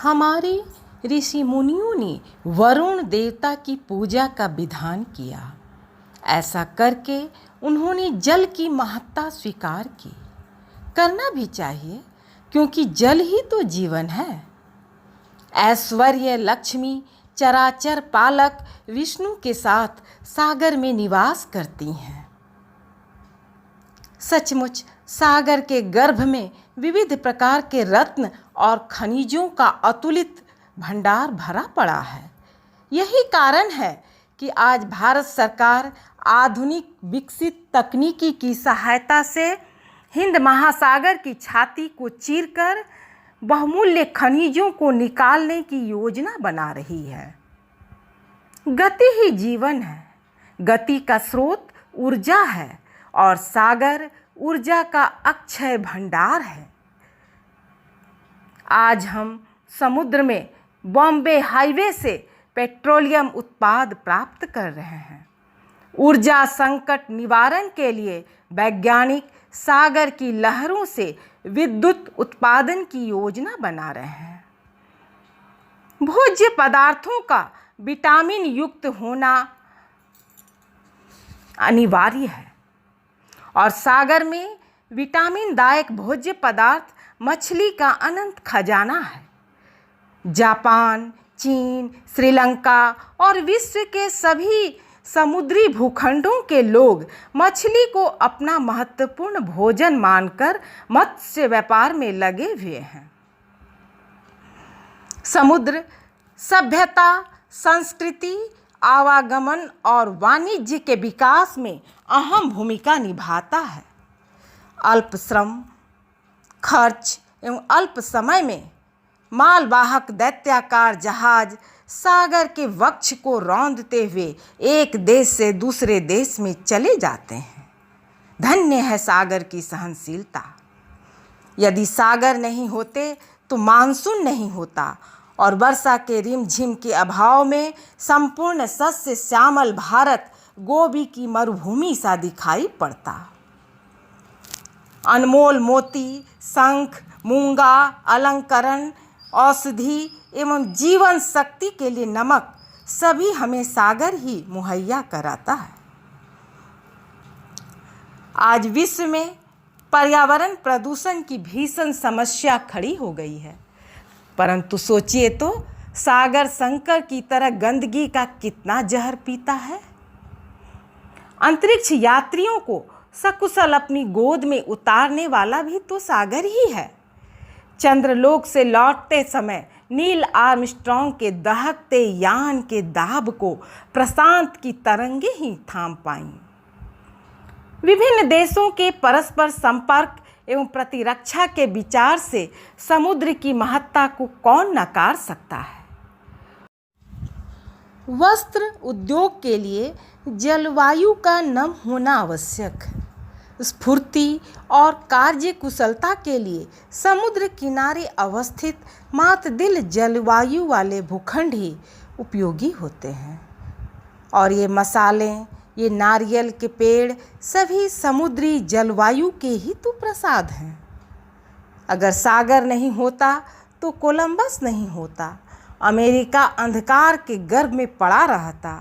हमारे ऋषि मुनियों ने वरुण देवता की पूजा का विधान किया। ऐसा करके उन्होंने जल की महत्ता स्वीकार की। करना भी चाहिए, क्योंकि जल ही तो जीवन है। ऐश्वर्य लक्ष्मी चराचर पालक विष्णु के साथ सागर में निवास करती हैं। सचमुच सागर के गर्भ में विविध प्रकार के रत्न और खनिजों का अतुलित भंडार भरा पड़ा है। यही कारण है कि आज भारत सरकार आधुनिक विकसित तकनीकी की सहायता से हिंद महासागर की छाती को चीरकर बहुमूल्य खनिजों को निकालने की योजना बना रही है। गति ही जीवन है। गति का स्रोत ऊर्जा है और सागर ऊर्जा का अक्षय भंडार है। आज हम समुद्र में बॉम्बे हाईवे से पेट्रोलियम उत्पाद प्राप्त कर रहे हैं। ऊर्जा संकट निवारण के लिए वैज्ञानिक सागर की लहरों से विद्युत उत्पादन की योजना बना रहे हैं। भोज्य पदार्थों का विटामिन युक्त होना अनिवार्य है और सागर में विटामिन दायक भोज्य पदार्थ मछली का अनंत खजाना है। जापान, चीन, श्रीलंका और विश्व के सभी समुद्री भूखंडों के लोग मछली को अपना महत्वपूर्ण भोजन मानकर मत्स्य व्यापार में लगे हुए हैं। समुद्र सभ्यता, संस्कृति, आवागमन और वाणिज्य के विकास में अहम भूमिका निभाता है। अल्प श्रम, खर्च एवं अल्प समय में मालवाहक दैत्याकार जहाज सागर के वक्ष को रौंदते हुए एक देश से दूसरे देश में चले जाते हैं। धन्य है सागर की सहनशीलता। यदि सागर नहीं होते तो मानसून नहीं होता और वर्षा के रिमझिम के अभाव में संपूर्ण सस्य श्यामल भारत गोभी की मरुभूमि सा दिखाई पड़ता। अनमोल मोती, शंख, मूंगा, अलंकरण, औषधि एवं जीवन शक्ति के लिए नमक सभी हमें सागर ही मुहैया कराता है। आज विश्व में पर्यावरण प्रदूषण की भीषण समस्या खड़ी हो गई है, परंतु सोचिए तो सागर शंकर की तरह गंदगी का कितना जहर पीता है। अंतरिक्ष यात्रियों को सकुशल अपनी गोद में उतारने वाला भी तो सागर ही है। चंद्रलोक से लौटते समय नील आर्मस्ट्रॉन्ग के दहकते यान के दाब को प्रशांत की तरंगे ही थाम पाईं। विभिन्न देशों के परस्पर संपर्क एवं प्रतिरक्षा के विचार से समुद्र की महत्ता को कौन नकार सकता है। वस्त्र उद्योग के लिए जलवायु का नम होना आवश्यक है। स्फूर्ति और कार्य कुशलता के लिए समुद्र किनारे अवस्थित मातदिल जलवायु वाले भूखंड ही उपयोगी होते हैं। और ये मसालें, ये नारियल के पेड़ सभी समुद्री जलवायु के ही तो प्रसाद हैं। अगर सागर नहीं होता तो कोलंबस नहीं होता, अमेरिका अंधकार के गर्भ में पड़ा रहता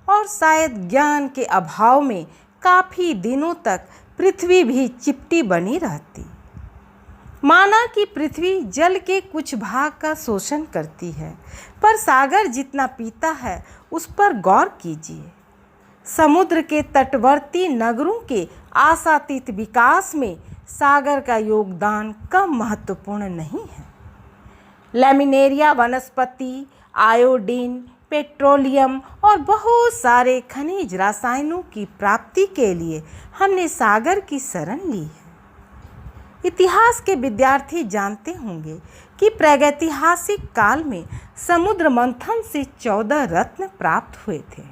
और शायद ज्ञान के अभाव में काफ़ी दिनों तक पृथ्वी भी चिपटी बनी रहती। माना कि पृथ्वी जल के कुछ भाग का शोषण करती है, पर सागर जितना पीता है उस पर गौर कीजिए। समुद्र के तटवर्ती नगरों के आशातीत विकास में सागर का योगदान कम महत्वपूर्ण नहीं है। लैमिनेरिया वनस्पति, आयोडीन, पेट्रोलियम और बहुत सारे खनिज रसायनों की प्राप्ति के लिए हमने सागर की शरण ली है। इतिहास के विद्यार्थी जानते होंगे कि प्रागैतिहासिक काल में समुद्र मंथन से 14 रत्न प्राप्त हुए थे।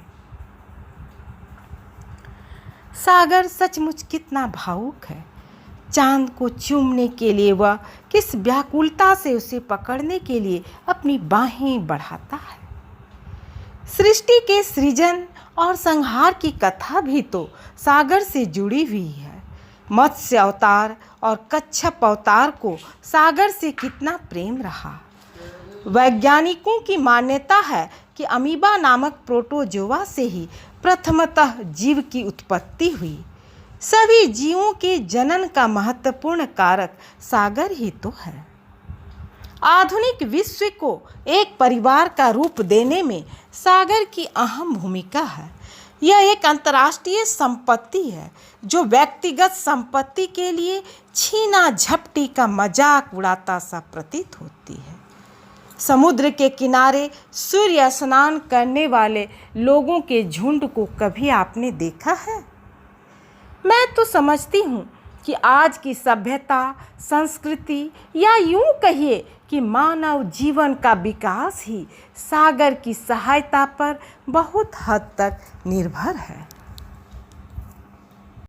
सागर सचमुच कितना भावुक है। चांद को चूमने के लिए वह किस व्याकुलता से उसे पकड़ने के लिए अपनी बाहें बढ़ाता है। सृष्टि के सृजन और संहार की कथा भी तो सागर से जुड़ी हुई है। मत्स्य अवतार और कच्छप अवतार को सागर से कितना प्रेम रहा। वैज्ञानिकों की मान्यता है कि अमीबा नामक प्रोटोजोआ से ही प्रथमतः जीव की उत्पत्ति हुई। सभी जीवों के जनन का महत्वपूर्ण कारक सागर ही तो है। आधुनिक विश्व को एक परिवार का रूप देने में सागर की अहम भूमिका है। यह एक अंतर्राष्ट्रीय संपत्ति है जो व्यक्तिगत संपत्ति के लिए छीना झपटी का मजाक उड़ाता सा प्रतीत होती है। समुद्र के किनारे सूर्य स्नान करने वाले लोगों के झुंड को कभी आपने देखा है? मैं तो समझती हूँ कि आज की सभ्यता, संस्कृति या यूं कहिए कि मानव जीवन का विकास ही सागर की सहायता पर बहुत हद तक निर्भर है।